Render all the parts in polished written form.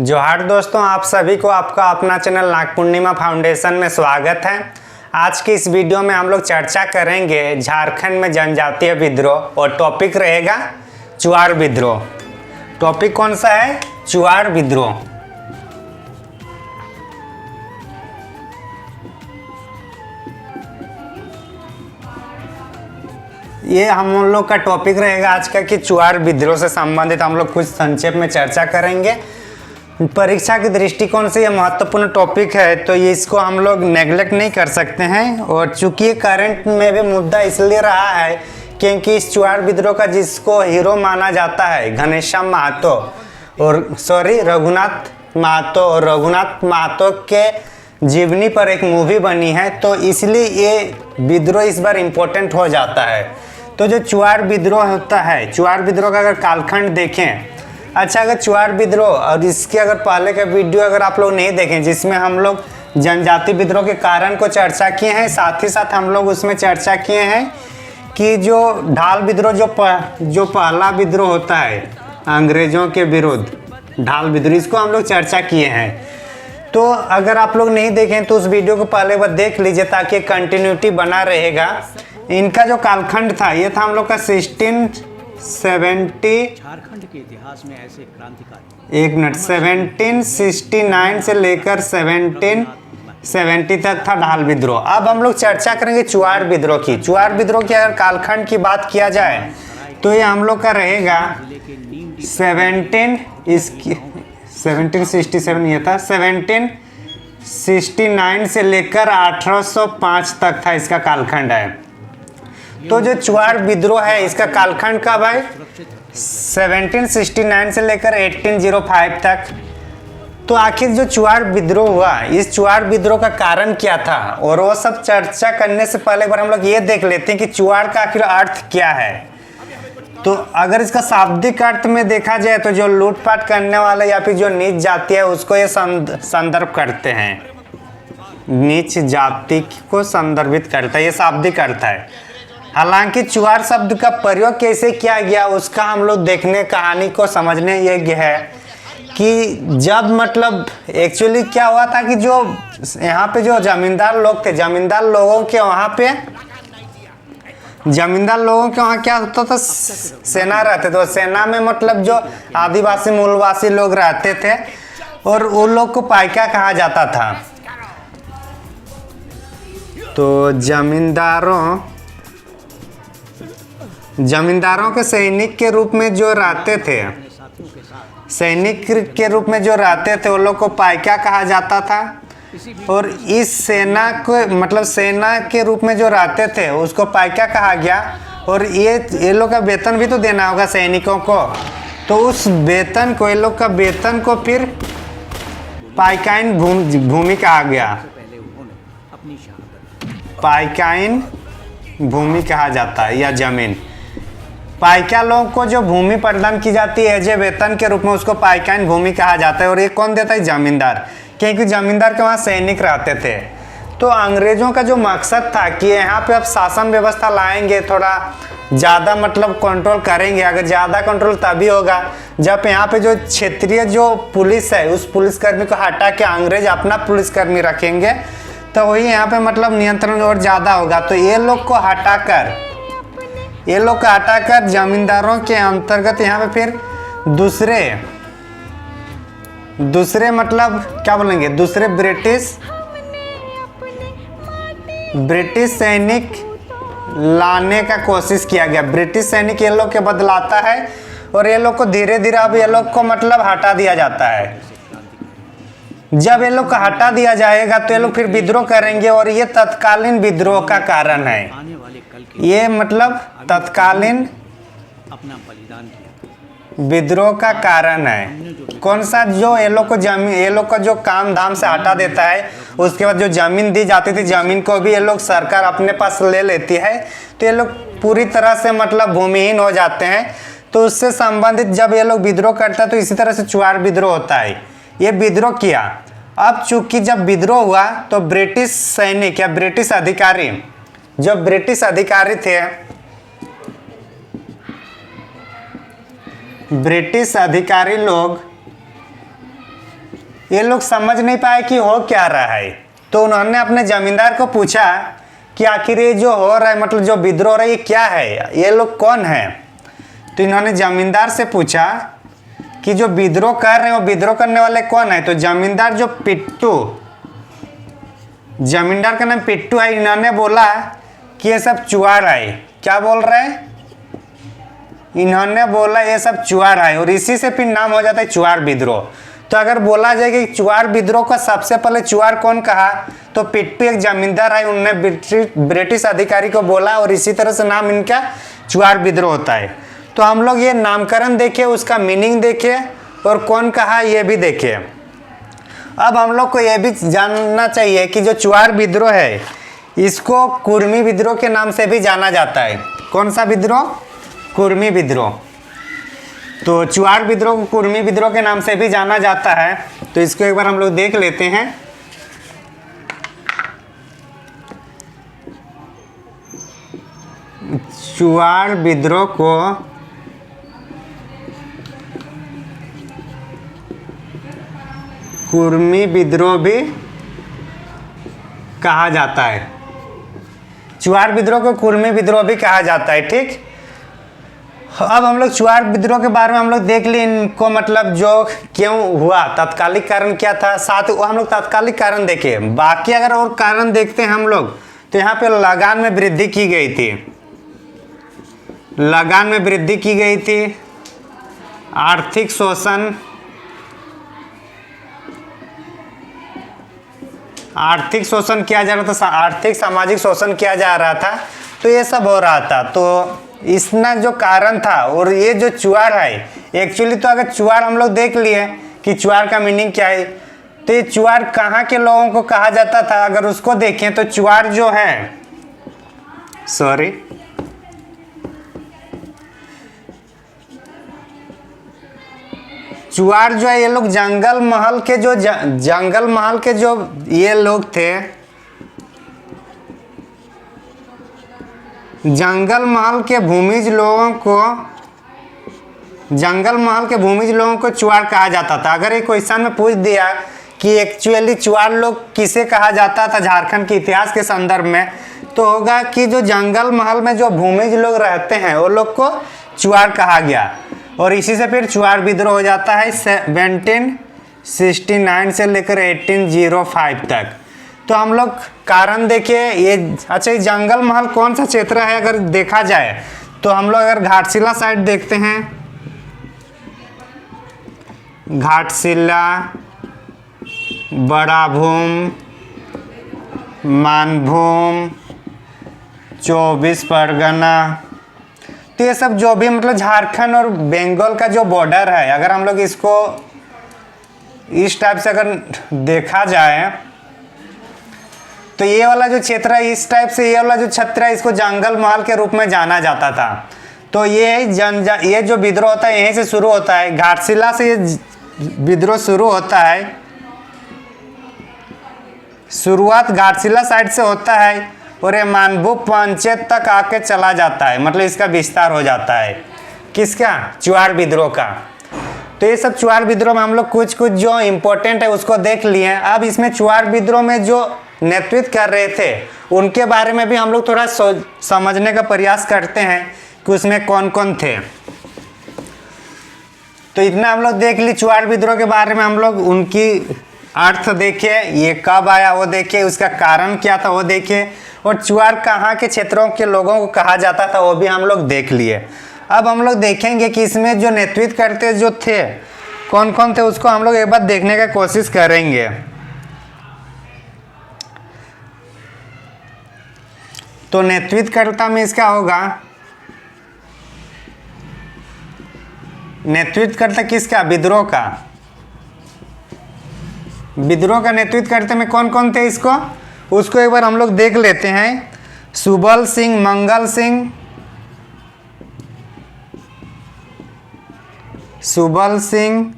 जोहार दोस्तों, आप सभी को आपका अपना चैनल नाग पूर्णिमा फाउंडेशन में स्वागत है। आज की इस वीडियो में हम लोग चर्चा करेंगे झारखंड में जनजातीय विद्रोह और टॉपिक रहेगा चुआड़ विद्रोह। टॉपिक कौन सा है? चुआड़ विद्रोह। ये हम लोग का टॉपिक रहेगा आज का कि चुआड़ विद्रोह से संबंधित हम लोग कुछ संक्षेप में चर्चा करेंगे। परीक्षा के दृष्टिकोण से यह महत्वपूर्ण टॉपिक है, तो ये इसको हम लोग नेगलेक्ट नहीं कर सकते हैं। और चूंकि ये करंट में भी मुद्दा इसलिए रहा है क्योंकि इस चुआड़ विद्रोह का जिसको हीरो माना जाता है घनश्याम महतो और रघुनाथ महतो, और रघुनाथ महतो के जीवनी पर एक मूवी बनी है, तो इसलिए ये विद्रोह इस बार इम्पोर्टेंट हो जाता है। तो जो चुआड़ विद्रोह होता है, चुआड़ विद्रोह का अगर कालखंड देखें, अच्छा अगर चुआड़ विद्रोह और इसके अगर पहले का वीडियो अगर आप लोग नहीं देखें जिसमें हम लोग जनजाति विद्रोह के कारण को चर्चा किए हैं, साथ ही साथ हम लोग उसमें चर्चा किए हैं कि जो ढाल विद्रोह जो पहला विद्रोह होता है अंग्रेजों के विरुद्ध, ढाल विद्रोह, इसको हम लोग चर्चा किए हैं। तो अगर आप लोग नहीं देखें तो उस वीडियो को पहले बार देख लीजिए ताकि कंटिन्यूटी बना रहेगा। इनका जो कालखंड था ये था हम लोग का 1670, झारखंड के इतिहास में ऐसे क्रांतिकारी 1769 से लेकर 1770 तक था ढाल विद्रोह। अब हम लोग चर्चा करेंगे चुआड़ विद्रोह की। चुआड़ विद्रोह की अगर कालखंड की बात किया जाए तो ये हम लोग का रहेगा 1767, ये था 1769 से लेकर 1805 तक था इसका कालखंड है। तो जो चुआड़ विद्रोह है इसका कालखंड कब है? 1769 से लेकर 1805 तक। तो आखिर जो चुआड़ विद्रोह हुआ, इस चुआड़ विद्रोह का कारण क्या था, और वो सब चर्चा करने से पहले एक बार हम लोग ये देख लेते हैं कि चुआड़ का आखिर अर्थ क्या है। तो अगर इसका शाब्दिक अर्थ में देखा जाए तो जो लूटपाट करने वाला या फिर जो नीच जाति है उसको ये संदर्भ करते हैं, नीच जाति को संदर्भित करता है, ये शाब्दिक अर्थ है। हालांकि चुआड़ शब्द का प्रयोग कैसे किया गया उसका हम लोग देखने, कहानी को समझने योग्य है कि जब मतलब एक्चुअली क्या हुआ था कि जो यहाँ पे जो जमींदार लोग थे, जमींदार लोगों के वहाँ क्या होता था, सेना रहते थे। तो सेना में मतलब जो आदिवासी मूलवासी लोग रहते थे और उन लोग को पाइका कहा जाता था। तो जमींदारों के सैनिक के रूप में जो रहते थे, सैनिक के रूप में जो रहते थे उन लोग को पाइका कहा जाता था। और इस सेना को मतलब सेना के रूप में जो रहते थे उसको पाइका कहा गया। और ये लोग का वेतन भी तो देना होगा सैनिकों को, तो उस वेतन को, ये लोग का वेतन को फिर पाइकाइन भूमि कहा गया। पाइकाइन भूमि कहा जाता है या जमीन। पाइका लोगों को जो भूमि प्रदान की जाती है जो वेतन के रूप में उसको पाइकाइन भूमि कहा जाता है। और ये कौन देता है? जमींदार, क्योंकि जमींदार के वहाँ सैनिक रहते थे। तो अंग्रेजों का जो मकसद था कि यहाँ पे अब शासन व्यवस्था लाएंगे, थोड़ा ज़्यादा मतलब कंट्रोल करेंगे। अगर ज़्यादा कंट्रोल तभी होगा जब यहाँ पे जो क्षेत्रीय जो पुलिस है उस पुलिसकर्मी को हटा के अंग्रेज अपना पुलिसकर्मी रखेंगे, तो वही यहाँ पे मतलब नियंत्रण और ज़्यादा होगा। तो ये लोग को हटाकर जमींदारों के अंतर्गत यहाँ पे फिर दूसरे मतलब क्या बोलेंगे, दूसरे ब्रिटिश सैनिक लाने का कोशिश किया गया। ब्रिटिश सैनिक ये लोग के बदलाता है और ये लोग को धीरे धीरे अब ये लोग को मतलब हटा दिया जाता है। जब ये लोग को हटा दिया जाएगा तो ये लोग फिर विद्रोह करेंगे और ये तत्कालीन विद्रोह का कारण है। ये मतलब तत्कालीन अपना बलिदान किया विद्रोह का कारण है। कौन सा? जो ये लोग को जो काम धाम से हटा देता है, उसके बाद जो जमीन दी जाती थी जमीन को भी ये लोग सरकार अपने पास ले लेती है, तो ये लोग पूरी तरह से मतलब भूमिहीन हो जाते हैं। तो उससे संबंधित जब ये लोग विद्रोह करता है तो इसी तरह से चुआड़ विद्रोह होता है। ये विद्रोह किया। अब चूंकि जब विद्रोह हुआ तो ब्रिटिश सैनिक या ब्रिटिश अधिकारी, जो ब्रिटिश अधिकारी थे, ब्रिटिश अधिकारी लोग ये लोग समझ नहीं पाए कि हो क्या रहा है। तो उन्होंने अपने जमींदार को पूछा कि आखिर ये जो हो रहा है, मतलब जो विद्रोह हो रहा है, ये क्या है, ये लोग कौन है। तो इन्होंने जमींदार से पूछा कि जो विद्रोह कर रहे हैं वो विद्रोह करने वाले कौन है। तो जमींदार जो पिट्टू, जमींदार का नाम पिट्टू है, इन्होंने बोला कि ये सब चुआर है। क्या बोल रहे हैं, इन्होंने बोला ये सब चुआर है, और इसी से फिर नाम हो जाता है चुआर विद्रोह। तो अगर बोला जाए कि चुआर विद्रोह का सबसे पहले चुआर कौन कहा, तो पिट्टू एक जमींदार है, उन्होंने ब्रिटिश अधिकारी को बोला, और इसी तरह से नाम इनका चुआर विद्रोह होता है। तो हम लोग ये नामकरण देखे, उसका मीनिंग देखे, और कौन कहा ये भी देखे। अब हम लोग को ये भी जानना चाहिए कि जो चुआर विद्रोह है इसको कुर्मी विद्रोह के नाम से भी जाना जाता है। कौन सा विद्रोह, कुर्मी विद्रोह। तो चुआर विद्रोह को कुर्मी विद्रोह के नाम से भी जाना जाता है। तो इसको एक बार हम लोग देख लेते हैं। चुआर विद्रोह को कुर्मी विद्रोह भी कहा जाता है। चुआर विद्रोह को कुर्मी विद्रोह भी कहा जाता है। ठीक, अब हम लोग चुआर विद्रोह के बारे में हम लोग देख लिए, इनको मतलब जो क्यों हुआ, तात्कालिक कारण क्या था, साथ हम लोग तात्कालिक कारण देखे। बाकी अगर और कारण देखते हैं हम लोग, तो यहाँ पे लगान में वृद्धि की गई थी, लगान में वृद्धि की गई थी, आर्थिक शोषण, आर्थिक शोषण किया जा रहा था, आर्थिक सामाजिक शोषण किया जा रहा था। तो ये सब हो रहा था। तो इसना जो कारण था, और ये जो चुआर है एक्चुअली, तो अगर चुआर हम लोग देख लिए कि चुआर का मीनिंग क्या है, तो ये चुआर कहाँ के लोगों को कहा जाता था, अगर उसको देखें तो चुआर जो है, सॉरी, चुआर जो है ये लोग जंगल महल के जो जंगल महल के जो ये लोग थे, जंगल महल के भूमिज लोगों को, जंगल महल के भूमिज लोगों को चुआर कहा जाता था। अगर एक क्वेश्चन में पूछ दिया कि एक्चुअली चुआर लोग किसे कहा जाता था झारखंड के इतिहास के संदर्भ में, तो होगा कि जो जंगल महल में जो भूमिज लोग रहते हैं वो लोग को चुआर कहा गया, और इसी से फिर चुआर विद्रोह हो जाता है 1769 से लेकर 1805 तक। तो हम लोग कारण देखिए, ये अच्छा, ये जंगल महल कौन सा क्षेत्र है अगर देखा जाए, तो हम लोग अगर घाटशिला साइड देखते हैं, घाटशिला, बड़ा भूम, मानभूम, 24 परगना, तो ये सब जो भी मतलब झारखंड और बंगाल का जो बॉर्डर है, अगर हम लोग इसको इस टाइप से अगर देखा जाए, तो ये वाला जो क्षेत्र है इस टाइप से, ये वाला जो क्षेत्र है इसको जंगल महल के रूप में जाना जाता था। तो ये जो विद्रोह होता है यहीं से शुरू होता है, घाटशिला से ये विद्रोह शुरू होता है, शुरुआत घाटशिला साइड से होता है, और ये मानभूम पंचायत तक आके चला जाता है, मतलब इसका विस्तार हो जाता है, किसका, चुआर विद्रोह का। तो ये सब चुआर विद्रोह में हम लोग कुछ कुछ जो इम्पोर्टेंट है उसको देख लिए। अब इसमें चुआर विद्रोह में जो नेतृत्व कर रहे थे उनके बारे में भी हम लोग थोड़ा समझने का प्रयास करते हैं कि उसमें कौन कौन थे। तो इतना हम लोग देख ली चुआर विद्रोह के बारे में, हम लोग उनकी अर्थ देखे, ये कब आया वो देखे, उसका कारण क्या था वो देखे, और चुआर कहाँ के क्षेत्रों के लोगों को कहा जाता था वो भी हम लोग देख लिए। अब हम लोग देखेंगे कि इसमें जो नेतृत्व करते जो थे कौन कौन थे, उसको हम लोग एक बार देखने का कोशिश करेंगे। तो नेतृत्वकर्ता में इसका होगा, नेतृत्वकर्ता किसका, विद्रोह का, विद्रोह का नेतृत्व करते में कौन कौन थे इसको, उसको एक बार हम लोग देख लेते हैं। सुबल सिंह, मंगल सिंह, सुबल सिंह,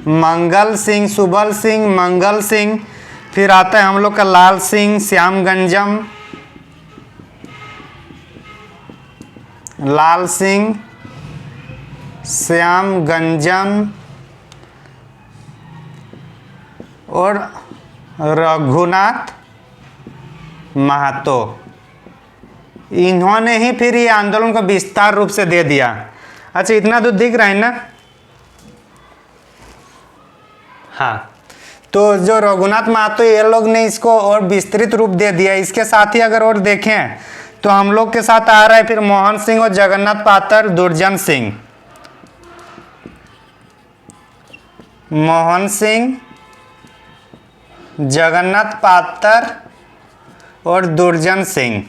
मंगल सिंह, सुबल सिंह, मंगल सिंह, फिर आता है हम लोग का लाल सिंह, श्यामगंजम, लाल सिंह, श्यामगंजम, और रघुनाथ महतो, इन्होंने ही फिर ये आंदोलन को विस्तार रूप से दे दिया। अच्छा, इतना तो दिख रहा है ना। हाँ, तो जो रघुनाथ महतो ये लोग ने इसको और विस्तृत रूप दे दिया। इसके साथ ही अगर और देखें तो हम लोग के साथ आ रहा है फिर मोहन सिंह और जगन्नाथ पात्र दुर्जन सिंह। मोहन सिंह, जगन्नाथ पात्र और दुर्जन सिंह।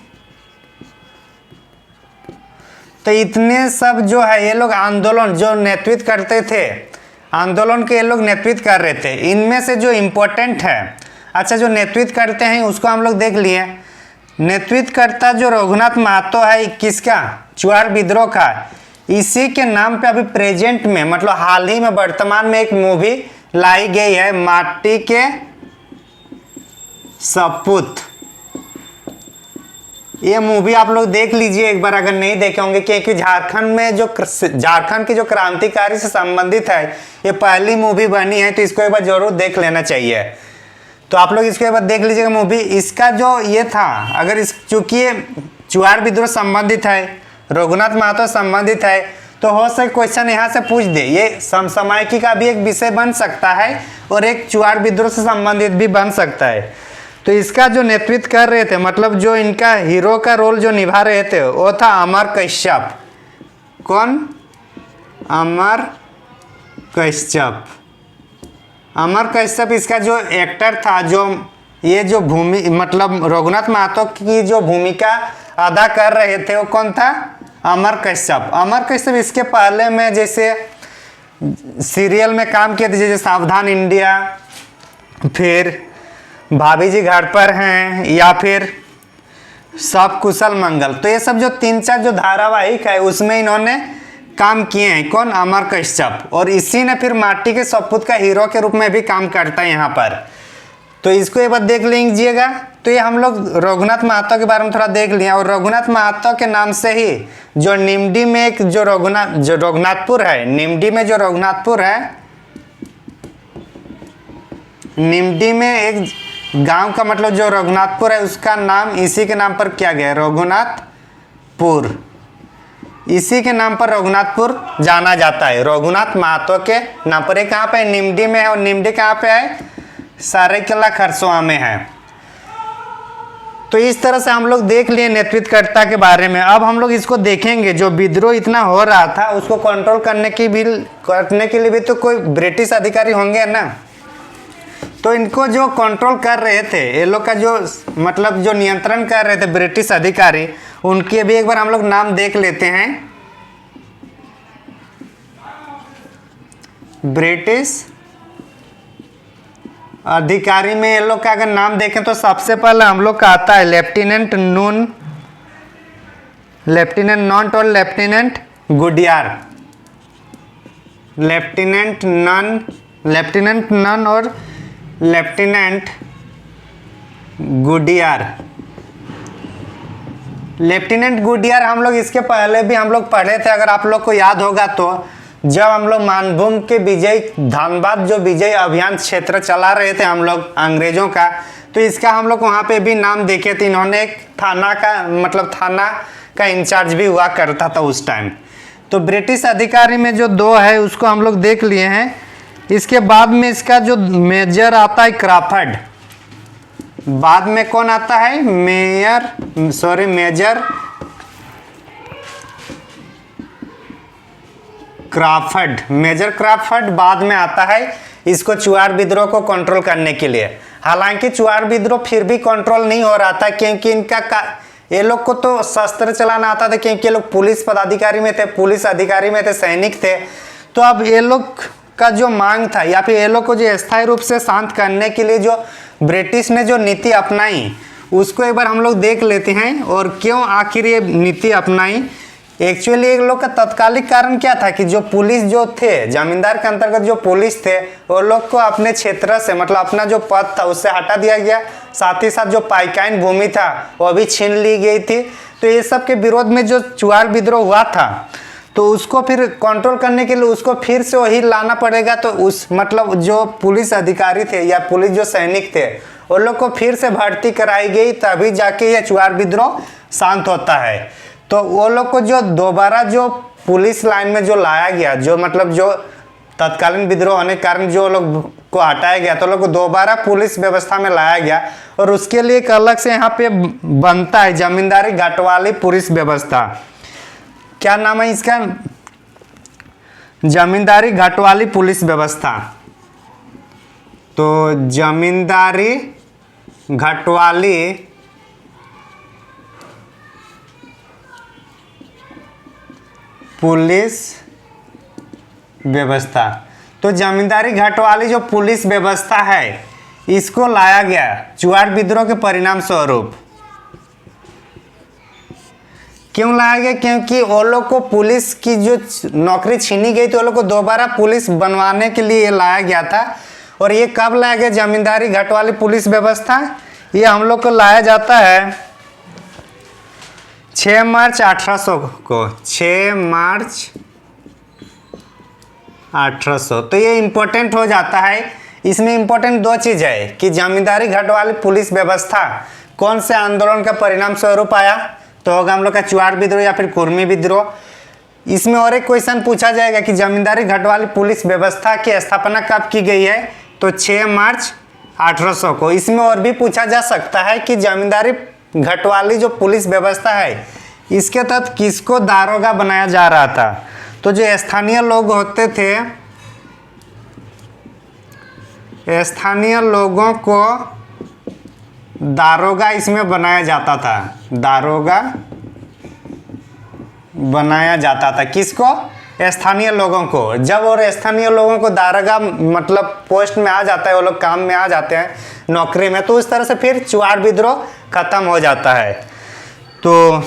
तो इतने सब जो है ये लोग आंदोलन जो नेतृत्व करते थे, आंदोलन के ये लोग नेतृत्व कर रहे थे। इनमें से जो इम्पोर्टेंट है, अच्छा जो नेतृत्व करते हैं उसको हम लोग देख लिए। नेतृत्व करता जो रघुनाथ महतो है किसका, चुआर विद्रोह का। इसी के नाम पे अभी प्रेजेंट में मतलब हाल ही में वर्तमान में एक मूवी लाई गई है, माटी के सपूत। ये मूवी आप लोग देख लीजिए एक बार अगर नहीं देखे होंगे, क्योंकि झारखंड की जो क्रांतिकारी से संबंधित है ये पहली मूवी बनी है, तो इसको एक बार जरूर देख लेना चाहिए। तो आप लोग इसको एक बार देख लीजिएगा मूवी। इसका जो ये था, अगर इस चूंकि ये चुआर विद्रोह संबंधित है, रघुनाथ महतो संबंधित है, तो हो सके क्वेश्चन यहाँ से पूछ दे। ये समसामयिकी का भी एक विषय बन सकता है और एक चुआर विद्रोह से संबंधित भी बन सकता है। तो इसका जो नेतृत्व कर रहे थे, मतलब जो इनका हीरो का रोल जो निभा रहे थे वो था अमर कश्यप। कौन? अमर कश्यप। अमर कश्यप इसका जो एक्टर था, जो ये जो मतलब रघुनाथ महतो की जो भूमिका अदा कर रहे थे वो कौन था? अमर कश्यप। अमर कश्यप इसके पहले में जैसे सीरियल में काम किए थे, जैसे सावधान इंडिया, फिर भाभी जी घर पर हैं, या फिर सब कुशल मंगल। तो ये सब जो 3-4 जो धारावाहिक है उसमें इन्होंने काम किए हैं। कौन? अमर कश्यप। और इसी ने फिर माटी के सपूत का हीरो के रूप में भी काम करता है यहाँ पर। तो इसको एक बार देख लीजिएगा। तो ये हम लोग रघुनाथ महतो के बारे में थोड़ा देख लिया। और रघुनाथ महतो के नाम से ही जो निमडी में एक जो रघुनाथपुर है, निमडी में जो रघुनाथपुर है, निमडी में एक गांव का मतलब जो रघुनाथपुर है उसका नाम इसी के नाम पर किया गया, रघुनाथपुर। इसी के नाम पर रघुनाथपुर जाना जाता है, रघुनाथ महतो के नाम पर। ये कहाँ पे है? निमडी में है। और निमडी कहाँ पे है? सरायकेला खरसोवा में है। तो इस तरह से हम लोग देख लिए नेतृत्वकर्ता के बारे में। अब हम लोग इसको देखेंगे, जो विद्रोह इतना हो रहा था उसको कंट्रोल करने के लिए भी तो कोई ब्रिटिश अधिकारी होंगे ना। तो इनको जो कंट्रोल कर रहे थे, ये लोग का जो मतलब जो नियंत्रण कर रहे थे ब्रिटिश अधिकारी, उनके भी एक बार हम लोग नाम देख लेते हैं। ब्रिटिश अधिकारी में ये लोग का अगर नाम देखें तो सबसे पहले हम लोग का आता है लेफ्टिनेंट नॉट और लेफ्टिनेंट गुडियार। लेफ्टिनेंट नन और लेफ्टिनेंट गुडियार। लेफ्टिनेंट गुडियार हम लोग इसके पहले भी हम लोग पढ़े थे, अगर आप लोग को याद होगा तो। जब हम लोग मानभूम के धनबाद जो विजय अभियान क्षेत्र चला रहे थे हम लोग अंग्रेजों का, तो इसका हम लोग वहाँ पे भी नाम देखे थे। इन्होंने एक थाना का इंचार्ज भी हुआ करता था उस टाइम। तो ब्रिटिश अधिकारी में जो 2 है उसको हम लोग देख लिए हैं। इसके बाद में इसका जो मेजर आता है क्राफर्ड। बाद में कौन आता है? Major Crafoord. मेजर क्राफर्ड बाद में आता है इसको चुआर विद्रोह को कंट्रोल करने के लिए। हालांकि चुआर विद्रोह फिर भी कंट्रोल नहीं हो रहा था, क्योंकि ये लोग को तो शस्त्र चलाना आता था, क्योंकि ये लोग पुलिस पदाधिकारी में थे, पुलिस अधिकारी में थे, सैनिक थे। तो अब ये लोग का जो मांग था, या फिर ये लोग को जो स्थायी रूप से शांत करने के लिए जो ब्रिटिश ने जो नीति अपनाई उसको एक बार हम लोग देख लेते हैं। और क्यों आखिर ये नीति अपनाई, एक्चुअली एक लोग का तत्कालिक कारण क्या था कि जो पुलिस जो थे, जमींदार के अंतर्गत जो पुलिस थे, वो लोग को अपने क्षेत्र से मतलब अपना जो पद था उससे हटा दिया गया। साथ ही साथ जो पाइकाइन भूमि था वो भी छीन ली गई थी। तो ये सब के विरोध में जो चुआर विद्रोह हुआ था, तो उसको फिर कंट्रोल करने के लिए उसको फिर से वही लाना पड़ेगा। तो उस मतलब जो पुलिस अधिकारी थे या पुलिस जो सैनिक थे वो लोग को फिर से भर्ती कराई गई, तभी जाके ये चुआर विद्रोह शांत होता है। तो वो लोग को जो दोबारा जो पुलिस लाइन में जो लाया गया, जो मतलब जो तत्कालीन विद्रोह होने के कारण जो लोग को हटाया गया, तो लोग को दोबारा पुलिस व्यवस्था में लाया गया। और उसके लिए एक अलग से यहाँ पे बनता है जमींदारी घाटवाली पुलिस व्यवस्था। क्या नाम है इसका? जमींदारी घाटवाली पुलिस व्यवस्था। तो जमींदारी घाटवाली पुलिस व्यवस्था। तो जमींदारी घाटवाली जो पुलिस व्यवस्था है इसको लाया गया चुआर विद्रोह के परिणाम स्वरूप। क्यों लाया गया? क्योंकि वो लोग को पुलिस की जो नौकरी छीनी गई थी, वो लोग को दोबारा पुलिस बनवाने के लिए लाया गया था। और ये कब लाया गया जमींदारी घाटवाली पुलिस व्यवस्था? ये हम लोग को लाया जाता है 6 मार्च 1800 को। 6 मार्च 1800। तो ये इम्पोर्टेंट हो जाता है। इसमें इम्पोर्टेंट दो चीज़ है कि जमींदारी घाटवाली पुलिस व्यवस्था कौन से आंदोलन का परिणाम स्वरूप आया, तो होगा हम लोग का चुआर विद्रोह या फिर कुर्मी विद्रोह। इसमें और एक क्वेश्चन पूछा जाएगा कि जमींदारी घाटवाली पुलिस व्यवस्था की स्थापना कब की गई है, तो 6 मार्च 1800 को। इसमें और भी पूछा जा सकता है कि जमींदारी घाटवाली जो पुलिस व्यवस्था है इसके तहत किसको दारोगा बनाया जा रहा था। तो जो स्थानीय लोग होते थे, स्थानीय लोगों को दारोगा इसमें बनाया जाता था। दारोगा बनाया जाता था किसको? स्थानीय लोगों को। जब और स्थानीय लोगों को दारोगा मतलब पोस्ट में आ जाता है, वो लोग काम में आ जाते हैं नौकरी में, तो उस तरह से फिर चुआर विद्रोह खत्म हो जाता है। तो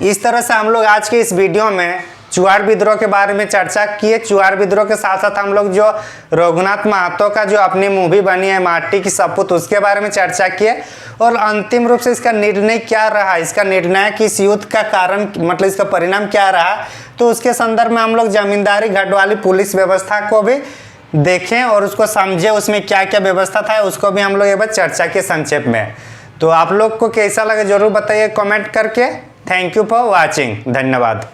इस तरह से हम लोग आज के इस वीडियो में चुआर विद्रोह के बारे में चर्चा किए। चुआर विद्रोह के साथ साथ हम लोग जो रघुनाथ महतो का जो अपनी मूवी बनी है माटी की सपूत, उसके बारे में चर्चा किए। और अंतिम रूप से इसका निर्णय क्या रहा, इसका निर्णय कि इस युद्ध का कारण मतलब इसका परिणाम क्या रहा, तो उसके संदर्भ में हम लोग जमींदारी घाटवाली पुलिस व्यवस्था को भी देखें और उसको समझे, उसमें क्या क्या व्यवस्था था उसको भी हम लोग एक बार चर्चा किए संक्षेप में। तो आप लोग को कैसा लगे जरूर बताइए कमेंट करके। Thank you for watching. धन्यवाद।